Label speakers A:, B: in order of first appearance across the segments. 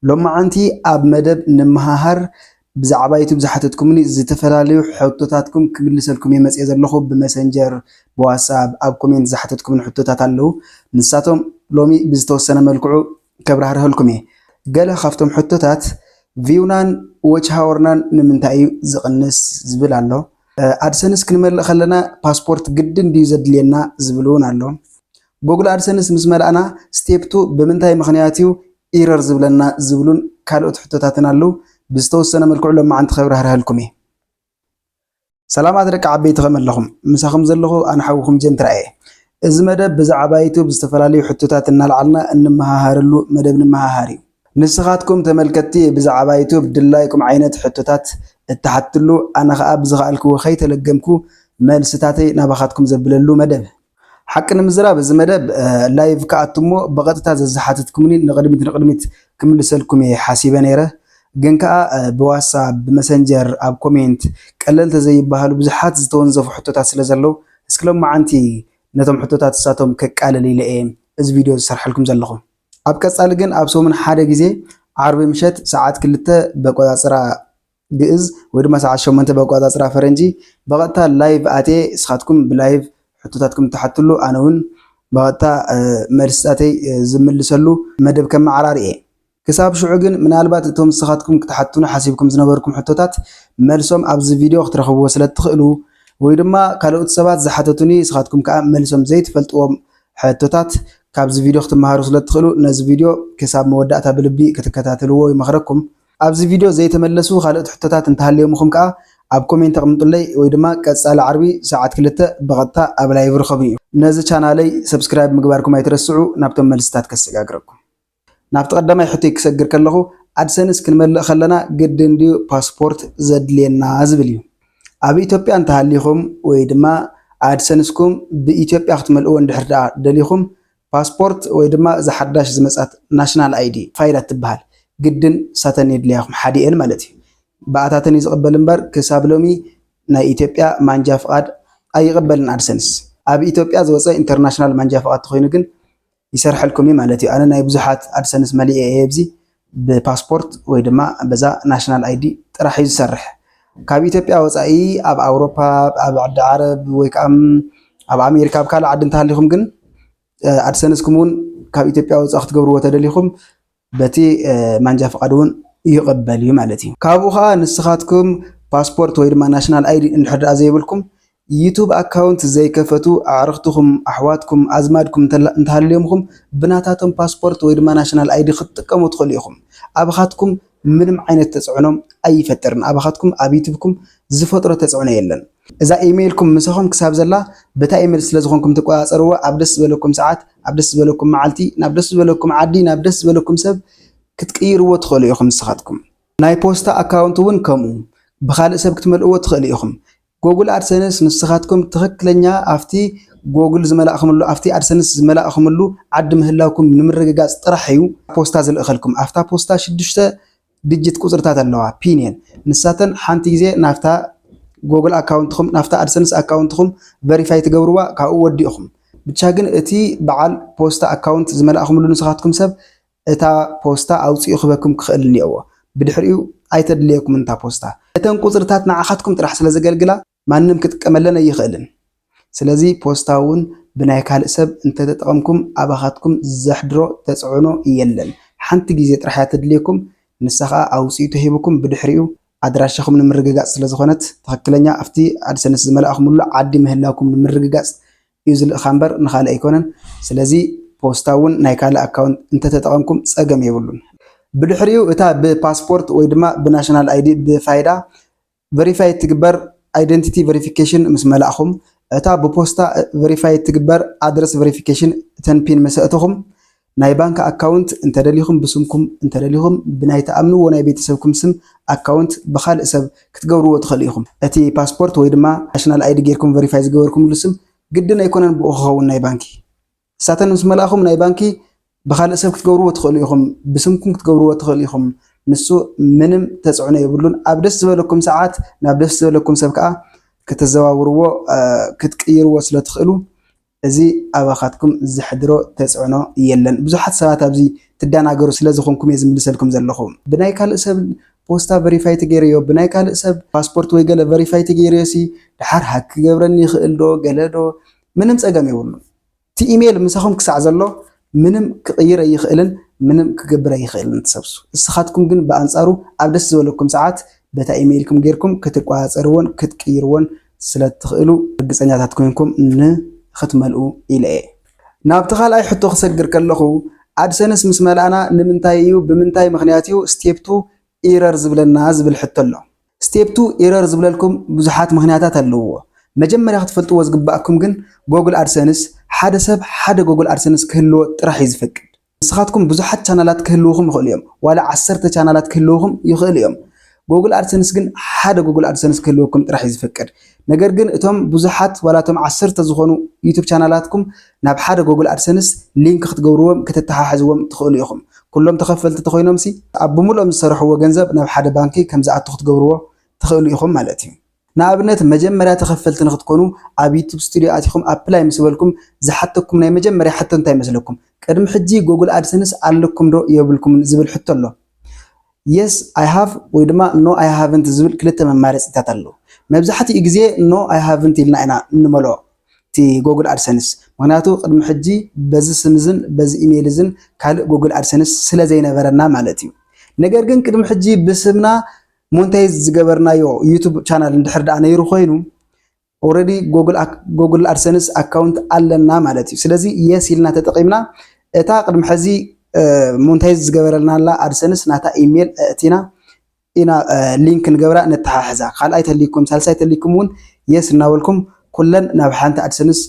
A: لما عنتي أب مدب نمهار بزعبايتو بزحتتكمني زتفلاليو حطوتاتكم كملسلكم يمس إذا لخو بمسنجر بواتساب أب كومنت زحتتكم حطوتات اللو نساتهم لومي بزتوسنا ملكعو كبرهره لكم قال خافتم حطوتات فيونان وجهاورنان نمنتايو زقنس زبل الله أدسنس كنمل خلنا باسبورت جدن دي زدلينا زبلون الله جوجل أدسنس مسمى أنا ستيبتو بمنتاي مخنياتيو إيرر زبلنا زبلون كالوت حطوتاتنا اللو بزتوسنا ملكعو لما عند خبرهره لكم سلام عليكم عبيت غمل لهم مساخم زلخو أنا حوكم جنت رأيه إذا مدب بزعبايتو بزتفلاليو حطوتاتنا لعلنا إن مهارلو مدب مهاري نسخاتكم تملكتي بزعبايتو بدلايكم عينت حطوتات اتحتلو أنا خاب زغالكو وخيت لقمكو مالستاتي نبخاتكم زبللو مدب حق نمزرا بز مدب لايف كاتمو بغتتا زحاتتكمني نقدمت كملسلكم حاسبه نيره جنكا بواتساب بمسنجر اب كومنت قللت زي بحالو بزحات زتونزف حطوتات سلازلو اسكلم معنتي نتم حطوتات ساتهم كقاللي لئم از فيديو سرح لكم زلخو اب قصال ግን اب سومن ሓደ ግዜ ዓርብ ምሸት ሰዓት 2 በቆጣጽራ ግዕዝ ወይ ድማ ሰዓት 8 በቆጣጽራ ፈረንጂ በቀጥታ ላይቭ አቴ ስኻትኩም በላይቭ ሕቶታትኩም ተሐትሉ አነውን በቀጥታ መልስታተይ ዝምልሰሉ መደብ ከመዓራርኤ ክሳብ ሽዑ ግን ምናልባት እቶም ስኻትኩም ከተሐትኑ ሓሲብኩም ዝነበርኩም ሕቶታት መልሶም ኣብዚ ቪድዮ ክትረኽብዎ ስለትኽእሉ ወይ ድማ ካልኦት ሰባት ዝሓተቱኒ ስኻትኩም ከዓ መልሶም ዘይትፈልጥዎም ሕቶታት ካብዚ ቪድዮ ክትመሃሩ ስለትኽእሉ ነዚ ቪድዮ ክሳብ መወዳእታ ብልቢ ክትከታተልዎ ይመኽረኩም ኣብዚ ቪድዮ ዘይተመለሱ ካልኦት ሕቶታት እንተሃልየሙኹም ከዓ ኣብ ኮሜንት ኣቕምጡለይ ወይ ድማ ቀጻሊ ዓርቢ ሰዓት 2 በቐጥታ ኣብ ላይቭ ርኸቡ እዩ ነዚ ቻናለይ ሰብስክራይብ ምግባርኩም ኣይትረስዑ ናብቶም መልስታት ከሰጋግረኩም ናብቲ ቀዳማይ ሕቶይ ክሰግር ከለኹ ኣድሰንስ ክንመልእ ከለና ግድን ድዩ ፓስፖርት ዘድልየና ዝብል እዩ ኣብ ኢትዮጵያ እንተሃሊኹም ወይ ድማ ኣድሰንስኩም ብኢትዮጵያ ክትመልእዎ እንድሕር ደኣ ደሊኹም ፓስፖርት ወይ ድማ ዝሓዳሽ ዝመጻት ናሽናል አይዲ ፋይዳ ትበሃል ግድን ሳተን የድልያኹም ሓዲኤን ማለት እዩ ባኣታተን ይዝቕበል እምበር ክሳብ ሎሚ ናይ ኢትዮጵያ ማንጃ ፍቃድ ኣይቕበልን ኣድሰንስ ኣብ ኢትዮጵያ ዝወፀ ኢንተርናሽናል ማንጃ ፍቃድ ተኾይኑ ግን ይሰርሐልኩም ማለት እዩ ኣነ ናይ ብዙሓት ኣድሰንስ መሊኤ የብዚ ብፓስፖርት ወይ ድማ በዛ ናሽናል አይዲ ጥራሕ እዩ ዝሰርሕ ካብ ኢትዮጵያ ወፃኢ ኣብ ኣውሮፓ ኣብ ዓዲ ዓረብ ወይ ከዓ ኣብ ኣሜሪካ ኣብ ካልእ ዓዲ እንተሃሊኹም ግን ኣድሰንስኩም እውን ካብ ኢትዮጵያ ወፃኢ ክትገብርዎ ተደሊኹም በቲ ማንጃ ፍቃድ እውን ይቕበል እዩ ማለት እዩ ካብኡ ከዓ ንስኻትኩም ፓስፖርት ወይ ድማ ናሽናል አይዲ እንድሕር ደኣ ዘይብልኩም ዩቱብ ኣካውንት ዘይከፈቱ ኣዕርኽትኩም ኣሕዋትኩም ኣዝማድኩም እንተሃልየሙኹም ብናታቶም ፓስፖርት ወይ ድማ ናሽናል አይዲ ክትጥቀሙ ትኽእሉ ኢኹም ኣብኻትኩም ምንም ዓይነት ተፅዕኖም ኣይፈጥርን ኣብኻትኩም ኣብ ዩቱብኩም ዝፈጥሮ ተፅዕኖ የለን እዛ ኢሜይልኩም ምሳኹም ክሳብ ዘላ በታ ኢሜይል ስለዝኾንኩም ትቆፃፀርዎ ኣብ ደስ ዝበለኩም ሰዓት ኣብ ደስ ዝበለኩም መዓልቲ ናብ ደስ ዝበለኩም ዓዲ ናብ ደስ ዝበለኩም ሰብ ክትቅይርዎ ትኽእሉ ኢኹም ንስኻትኩም ናይ ፖስታ ኣካውንት እውን ከምኡ ብኻልእ ሰብ ክትመልእዎ ትኽእሉ ኢኹም ጎግል ኣድሰንስ ንስኻትኩም ትኽክለኛ ኣፍቲ ጎግል ዝመላእኹምሉ ኣፍቲ ኣድሰንስ ዝመላእኹምሉ ዓዲ ምህላውኩም ንምርግጋፅ ጥራሕ እዩ ፖስታ ዝልእኸልኩም ኣፍታ ፖስታ 6 ዲጂት ቁፅርታት ኣለዋ ፒንየን ንሳተን ሓንቲ ግዜ ናፍታ ጎግል ኣካውንትኩም ናፍታ ኣድሰንስ ኣካውንትኩም ቨሪፋይ ትገብርዋ ካብኡ ወዲእኹም ብቻ ግን እቲ በዓል ፖስታ ኣካውንት ዝመላእኹምሉ ንስኻትኩም ሰብ እታ ፖስታ ኣውፅኡ ክበኩም ክኽእል እኒአዎ ብድሕሪኡ ኣይተድልየኩም እንታ ፖስታ እተን ቁፅርታት ንዓኻትኩም ጥራሕ ስለ ዘገልግላ ማንም ክትጥቀመለን ኣይኽእልን ስለዚ ፖስታ እውን ብናይ ካልእ ሰብ እንተተጠቐምኩም ኣባኻትኩም ዘሕድሮ ተፅዕኖ የለን ሓንቲ ግዜ ጥራሕ ተድልየኩም ንስኻ ኣውፅኡ ተሂብኩም ብድሕሪኡ ኣድራሻኹም ንምርግጋፅ ስለ ዝኾነት ትኽክለኛ ኣፍቲ ኣድሰንስ ዝመላእኹምሉ ዓዲ ምህላውኩም ንምርግጋፅ እዩ ዝልእኻ እምበር ንኻልእ ኣይኮነን ስለዚ ፖስታ እውን ናይ ካልእ ኣካውንት እንተተጠቐምኩም ፀገም የብሉን ብድሕሪኡ እታ ብፓስፖርት ወይ ድማ ብናሽናል አይዲ ብፋይዳ ቨሪፋይ ትግበር አይደንቲቲ ቨሪፊኬሽን ምስ መላእኹም እታ ብፖስታ ቨሪፋይ ትግበር ኣድረስ ቨሪፊኬሽን ተንፒን መሰእትኹም ናይ ባንክ ኣካውንት እንተደሊኹም ብስምኩም እንተደሊኹም ብናይ ተኣምንዎ ናይ ቤተሰብኩም ስም ኣካውንት ብኻልእ ሰብ ክትገብርዎ ትኽእሉ ኢኹም እቲ ፓስፖርት ወይ ድማ ናሽናል አይዲ ጌርኩም ቨሪፋይ ዝገበርኩምሉ ስም ግድን ኣይኮነን ብኡ ክኸውን ናይ ባንኪ ሳተን ምስ መላእኹም ናይ ባንኪ ብኻልእ ሰብ ክትገብርዎ ትኽእሉ ኢኹም ብስምኩም ክትገብርዎ ትኽእሉ ኢኹም ንሱ ምንም ተፅዕኖ የብሉን ኣብ ደስ ዝበለኩም ሰዓት ናብ ደስ ዝበለኩም ሰብ ከዓ ክትዘዋውርዎ ክትቅይርዎ ስለ ትኽእሉ እዚ ኣባኻትኩም ዝሕድሮ ተጽዕኖ የለን ብዙሓት ሰባት ኣብዚ ትዳናገሩ ስለ ዝኾንኩም እየ ዝምልሰልኩም ዘለኹ ብናይ ካልእ ሰብ ፖስታ ቨሪፋይ ተገይርዮ ብናይ ካልእ ሰብ ፓስፖርት ወይ ገለ ቨሪፋይ ተገይርዮ ሲ ድሓር ሃክ ክገብረኒ ይኽእል ዶ ገለ ዶ ምንም ፀገም የብሉን እቲ ኢሜይል ምሳኹም ክሳዕ ዘሎ ምንም ክቕይር ኣይኽእልን ምንም ክገብር ኣይኽእልን ትሰብሱ እስኻትኩም ግን ብኣንጻሩ ኣብ ደስ ዝበለኩም ሰዓት በታ ኢሜይልኩም ጌርኩም ክትቋፀርዎን ክትቅይርዎን ስለትኽእሉ ርግፀኛታት ኮይንኩም ንኽትመልኡ ኢለ እየ ናብቲ ካልኣይ ሕቶ ክሰግር ከለኹ ኣድሰንስ ምስ መልኣና ንምንታይ እዩ ብምንታይ ምክንያት እዩ ስቴፕ 2 ኢረር ዝብለና ዝብል ሕቶ ኣሎ ስቴፕ 2 ኢረር ዝብለልኩም ብዙሓት ምክንያታት ኣለውዎ መጀመርያ ክትፈልጥዎ ዝግባኣኩም ግን ጎግል ኣድሰንስ ሓደ ሰብ ሓደ ጎግል ኣድሰንስ ክህልዎ ጥራሕ እዩ ዝፈቅድ ንስኻትኩም ብዙሓት ቻናላት ክህልውኹም ይኽእሉ እዮም ዋላ 10 ቻናላት ክህልውኹም ይኽእሉ እዮም ጎግል ኣድሰንስ ግን ሓደ ጎግል ኣድሰንስ ክህልወኩም ጥራሕ እዩ ዝፈቅድ ነገር ግን እቶም ብዙሓት ዋላቶም 10 ዝኾኑ ዩቲዩብ ቻናላትኩም ናብ ሓደ ጎግል ኣድሰንስ ሊንክ ክትገብርዎም ክትተሓሓዝዎም ትኽእሉ ኢኹም ኩሎም ተኸፈልቲ ተኾይኖም ሲ ኣብ ብምልኦም ዝሰርሕዎ ገንዘብ ናብ ሓደ ባንኪ ከም ዝኣቱ ክትገብርዎ ትኽእሉ ኢኹም ማለት እዩ ንኣብነት መጀመርያ ተኸፈልቲ ንኽትኮኑ ኣብ ዩቲዩብ ስቱድዮ ኣቲኹም ኣፕላይ ምስ በልኩም ዝሓተኩም ናይ መጀመርያ ሕቶ እንታይ ይመስለኩም ቅድሚ ሕጂ ጎግል ኣድሰንስ ኣለኩም ዶ የብልኩም ዝብል ሕቶ ኣሎ yes I have ወይ ድማ no I haven't ዝብል ክልተ መማረፂታት ኣለዉ መብዛሕትኡ ግዜ no I haven't ኢልና ኢና እንመልኦ እቲ ጎግል ኣድሰንስ ምክንያቱ ቅድሚ ሕጂ በዚ ስምዝን በዚ ኢሜይልዝን ካልእ ጎግል ኣድሰንስ ስለ ዘይነበረና ማለት እዩ ነገር ግን ቅድሚ ሕጂ ብስምና ሞኔታይዝ ዝገበርናዮ ዩቲዩብ ቻናል እንድሕር ዳኣ ነይሩ ኮይኑ ኦልሬዲ ጎግል ኣድሰንስ ኣካውንት ኣለና ማለት እዩ ስለዚ yes ኢልና ተጠቂምና እታ ቅድሚ ሕዚ ሞኔታይዝ ዝገበረልናላ ኣድሰንስ ናታ ኢሜይል እቲና ኢና ሊንክ ንገብራ ነተሓሕዛ ካልኣይ ተሊኩም ሳልሳይ ተሊኩም እውን yes እናበልኩም ኩለን ናብ ሓንቲ ኣድሰንስ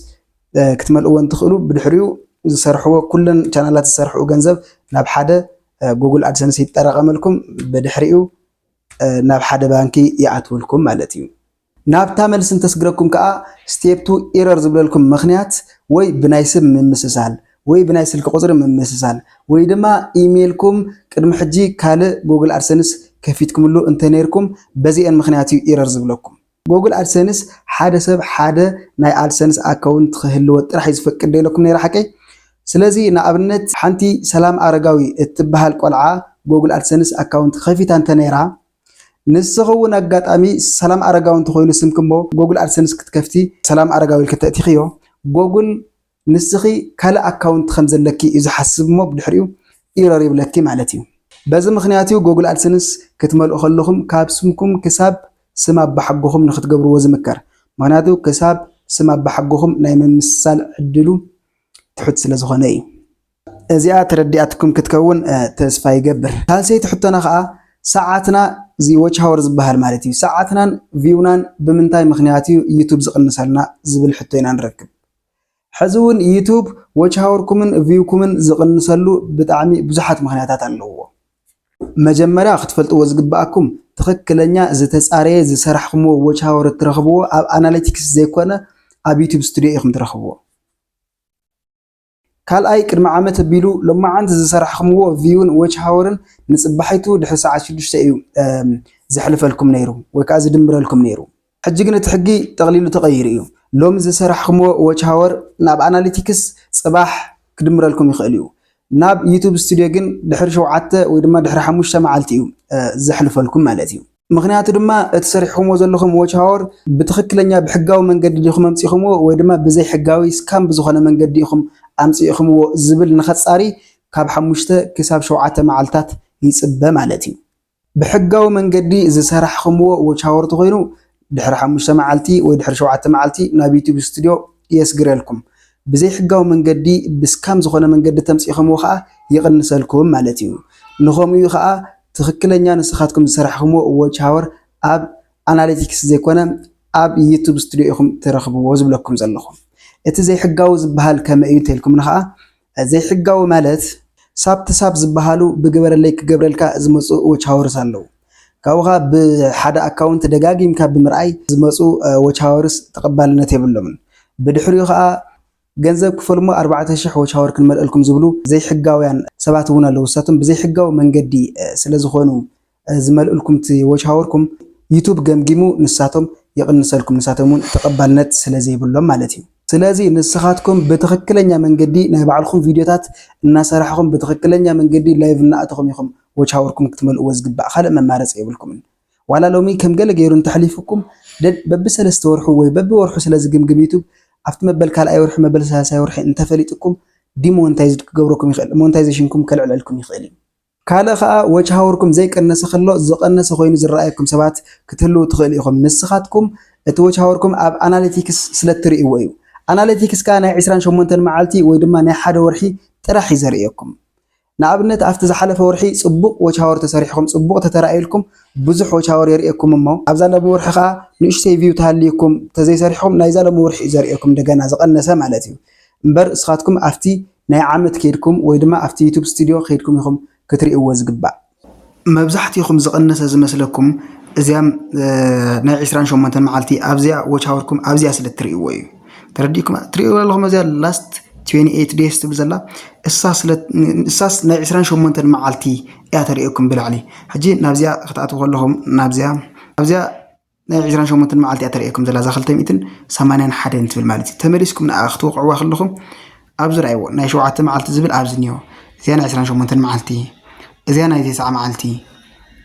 A: ክትመልእዎን ትኽእሉ ብድሕሪኡ ዝሰርሕዎ ኩለን ቻናላት ዝሰርሕዎ ገንዘብ ናብ ሓደ ጎግል ኣድሰንስ ይጠራቐመልኩም ብድሕሪኡ ናብ ሓደ ባንኪ ይኣትውልኩም ማለት እዩ ናብታ መልሲ እንተስግረኩም ከዓ ስቴፕ 2 ኤረር ዝብለልኩም ምክንያት ወይ ብናይ ስም ምምስሳል ወይ ብናይ ስልክ ቁፅሪ ምምስሳል ወይ ድማ ኢሜይልኩም ቅድሚ ሕጂ ካልእ ጎግል ኣድሰንስ ከፊትኩምሉ እንተነርኩም በዚአን ምክንያት እዩ ኤረር ዝብለኩም ጎግል ኣድሰንስ ሓደ ሰብ ሓደ ናይ ኣድሰንስ ኣካውንት ክህልዎ ጥራሕ ዝፈቅድ ደይለኩም ነይራ ሓቀይ ስለዚ ንኣብነት ሓንቲ ሰላም ኣረጋዊ እትበሃል ቆልዓ ጎግል ኣድሰንስ ኣካውንት ከፊታ እንተነይራ ንስኸውን ኣጋጣሚ ሰላም ኣረጋዊ እንተኮይኑ ስምክሞ ጎግል ኣድሰንስ ክትከፍቲ ሰላም ኣረጋዊ ከተእቲኽዮ ጎግል ንስኺ ካልእ ኣካውንት ከም ዘለኪ እዩ ዝሓስብ እሞ ብድሕሪኡ ኢረር ይብለኪ ማለት እዩ በዚ ምክንያት እዩ ጎግል ኣድሰንስ ክትመልኡ ከለኹም ካብ ስምኩም ክሳብ ስም ኣባሓጎኹም ንክትገብርዎ ዝምከር ምክንያቱ ክሳብ ስም ኣባሓጎኹም ናይ ምምሳል ዕድሉ ትሑት ስለ ዝኾነ እዩ እዚኣ ተረዲኣትኩም ክትከውን ተስፋ ይገብር ካልሰይቲ ሕቶና ከዓ ሰዓትና እዚ ዎች ሃወር ዝበሃል ማለት እዩ ሰዓትናን ቪውናን ብምንታይ ምክንያት እዩ ዩቲዩብ ዝቕንሰልና ዝብል ሕቶ ኢና ንረክብ ሕዚ እውን ዩቲዩብ ዎች ሃወርኩምን ቪውኩምን ዝቕንሰሉ ብጣዕሚ ብዙሓት ምክንያታት ኣለውዎ መጀመርያ ክትፈልጥዎ ዝግባኣኩም ትኽክለኛ ዝተፃረየ ዝሰራሕኩምዎ ዎች ሃወር እትረኽብዎ ኣብ ኣናሊቲክስ ዘይኮነ ኣብ ዩቲዩብ ስቱድዮ ኢኹም ትረኽብዎ ካልኣይ ቅድሚ ዓመት ኣቢሉ ሎማዓንቲ ዝሰራሕኩምዎ ቪውን ዎች ሃወርን ንፅባሒቱ ድሕሪ ሰዓት 6 እዩ ዘሕልፈልኩም ነይሩ ወይ ከዓ ዝድምረልኩም ነይሩ ሕጂ ግን እቲ ሕጊ ጠቕሊሉ ተቐይሩ እዩ ሎሚ ዝሰራሕኩምዎ ዎች ሃወር ናብ ኣናሊቲክስ ፅባሕ ክድምረልኩም ይኽእል እዩ ናብ ዩቲዩብ ስቱድዮ ግን ድሕሪ 7 ወይ ድማ ድሕሪ 5 መዓልቲ እዩ ዘሕልፈልኩም ማለት እዩ ምክንያቱ ድማ እቲ ሰሪሕኩምዎ ዘለኹም ዎች ሃወር ብትኽክለኛ ብሕጋዊ መንገዲ ዲኹም ኣምፂኹምዎ ወይ ድማ ብዘይ ሕጋዊ ስካም ብዝኾነ መንገዲ ኢኹም ኣምፂኹምዎ ዝብል ንኸፃሪ ካብ 5 ክሳብ 7 መዓልታት ይፅበ ማለት እዩ ብሕጋዊ መንገዲ ዝሰራሕኩምዎ ዎች ሃወር ተኮይኑ ድሕሪ 5 መዓልቲ ወይ ድሕሪ 7 መዓልቲ ናብ ዩቲዩብ ስቱድዮ የስግረልኩም ብዘይ ሕጋዊ መንገዲ ብስካም ዝኾነ መንገዲ ተምፂኹምዎ ከዓ ይቕንሰልኩም ማለት እዩ ንኸምኡ ከዓ ትኽክለኛ ንስኻትኩም ዝሰራሕኩምዎ ዎች ሃወር ኣብ ኣናሊቲክስ ዘይኮነ ኣብ ዩቲዩብ ስቱድዮ ኢኹም ትረኽብዎ ዝብለኩም ዘለኹም እቲ ዘይሕጋዊ ዝበሃል ከመይ እዩ እንተኢልኩም ከዓ ዘይሕጋዊ ማለት ሳብ ዝበሃሉ ብግበረለይ ክገብረልካ ዝመፁ ዎች ሃወርስ ኣለዉ ካብኡኻ ብሓደ ኣካውንት ደጋጊምካ ብምርኣይ ዝመፁ ዎች ሃወርስ ተቐባልነት የብሎምን ብድሕሪኡ ከዓ ገንዘብ ክፈልሞ 4000 ዎች ሃወር ክንመልአልኩም ዝብሉ ዘይሕጋውያን ሰባት እውን ኣለዉ ንሳቶም ብዘይሕጋዊ መንገዲ ስለ ዝኾኑ ዝመልአልኩም እቲ ዎች ሃወርኩም ዩቲዩብ ገምጊሙ ንሳቶም ይቕንሰልኩም ንሳቶም እውን ተቐባልነት ስለ ዘይብሎም ማለት እዩ ስለዚ ንስኻትኩም ብትኽክለኛ መንገዲ ናይ ባዕልኩም ቪድዮታት እናሰራሕኩም ብትኽክለኛ መንገዲ ላይቭ እናኣተኹም ኢኹም ዎች ሃወርኩም ክትመልእዎ ዝግባእ ካልእ መማረፂ የብልኩምን ዋላ ሎሚ ከም ገለ ገይሩ እንተሕሊፉኩም በቢ3 ወርሑ ወይ በቢወርሑ ስለ ዝግምግም ዩቱብ ኣብቲ መበል ካልኣይ ወርሒ መበል ሳልሳይ ወርሒ እንተፈሊጥኩም ዲሞኔታይዝድ ክገብረኩም ይኽእል ሞኔታይዜሽንኩም ከልዕለልኩም ይኽእል እዩ ካልእ ከዓ ዎች ሃወርኩም ዘይቀነሰ ከሎ ዝቐነሰ ኮይኑ ዝረኣየኩም ሰባት ክትህልው ትኽእል ኢኹም ንስኻትኩም እቲ ዎች ሃወርኩም ኣብ ኣናሊቲክስ ስለ እትርእይዎ እዩ ኣናሊቲክስ ከዓ ናይ 28 መዓልቲ ወይ ድማ ናይ ሓደ ወርሒ ጥራሕ እዩ ዘርእየኩም ንኣብነት ኣብቲ ዝሓለፈ ወርሒ ጽቡቕ ዎች ሃወር ተሰሪሕኩም ጽቡቕ ተተራእየልኩም ብዙሕ ዎች ሃወር የርእየኩም እሞ ኣብዛ ሎሚ ወርሒ ከዓ ንእሽተይ ቪው ተሃልየኩም ተዘይሰሪሕኩም ናይዛ ሎሚ ወርሒ እዩ ዘርእየኩም እንደገና ዝቐነሰ ማለት እዩ እምበር እስኻትኩም ኣብቲ ናይ ዓመት ከይድኩም ወይ ድማ ኣብቲ ዩቱብ ስቱድዮ ከይድኩም ኢኹም ክትርእይዎ ዝግባእ መብዛሕትኢኹም ዝቐነሰ ዝመስለኩም እዚያ ናይ 28 መዓልቲ ኣብዚያ ዎች ሃወርኩም ኣብዚያ ስለ እትርእይዎ እዩ ተረዲእኩም ትርእይዎ ኣለኹም እዚያ ላስት 28 days ትብል ዘላ እሳስ ናይ 28 መዓልቲ እያ ተርእየኩም ብላዕሊ ሕጂ ናብዚያ ክትኣትዉ ከለኹም ናብዚያ ናይ 28 መዓልቲ እያ ተርእየኩም ዘላ ዛ 281 ትብል ማለት እዩ ተመሊስኩም ንኣ ክትወቅዕዋ ከለኹም ኣብዚ ራእይዎ ናይ 7 መዓልቲ ዝብል ኣብዚ እኒኦ እዚያ ናይ 28 መዓልቲ እዚያ ናይ 9 መዓልቲ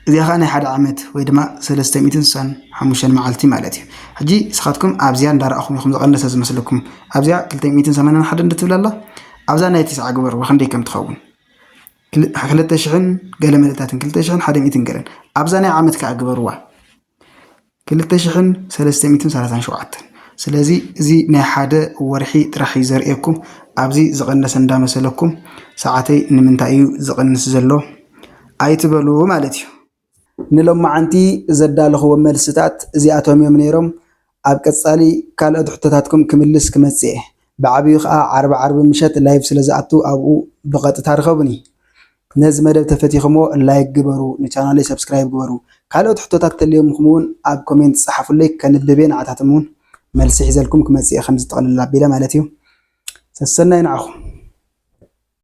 A: እዚያ ከዓ ናይ 1 ዓመት ወይ ድማ 365 መዓልቲ ማለት እዩ ሕጂ ስኻትኩም ኣብዚያ እንዳረኣኹም ኢኹም ዝቐነሰ ዝመስለኩም ኣብዚያ 281 እንትብል ኣላ ኣብዛ ናይ 9 ግበር ወክንደይ ከም ትኸውን 2000 ገለ መልእታትን 2100 ገለን ኣብዛ ናይ ዓመት ከዓ ግበርዋ 2337 ስለዚ እዚ ናይ ሓደ ወርሒ ጥራሕ እዩ ዘርእየኩም ኣብዚ ዝቐነሰ እንዳመሰለኩም ሰዓተይ ንምንታይ እዩ ዝቐንስ ዘሎ ኣይትበሉ ማለት እዩ ንሎማዓንቲ ዘዳለኽዎ መልስታት እዚኣቶም እዮም ነይሮም ኣብ ቀጻሊ ካልኦት ሕቶታትኩም ክምልስ ክመጽእ ብዓብዩ ከዓ ዓርቢ ምሸት ላይቭ ስለ ዝኣቱ ኣብኡ ብቐጥታ ርኸቡኒ ነዚ መደብ ተፈቲኹምዎ ላይክ ግበሩ ንቻናለይ ሰብስክራይብ ግበሩ ካልኦት ሕቶታት ተልዮምኩም እውን ኣብ ኮሜንት ጻሓፉለይ ከንብቤ ንዓታትም እውን መልሲ ሒዘልኩም ክመጽእ ከም ዝጠቕልል ኣቢለ ማለት እዩ ሰሰናይ ንዓኹም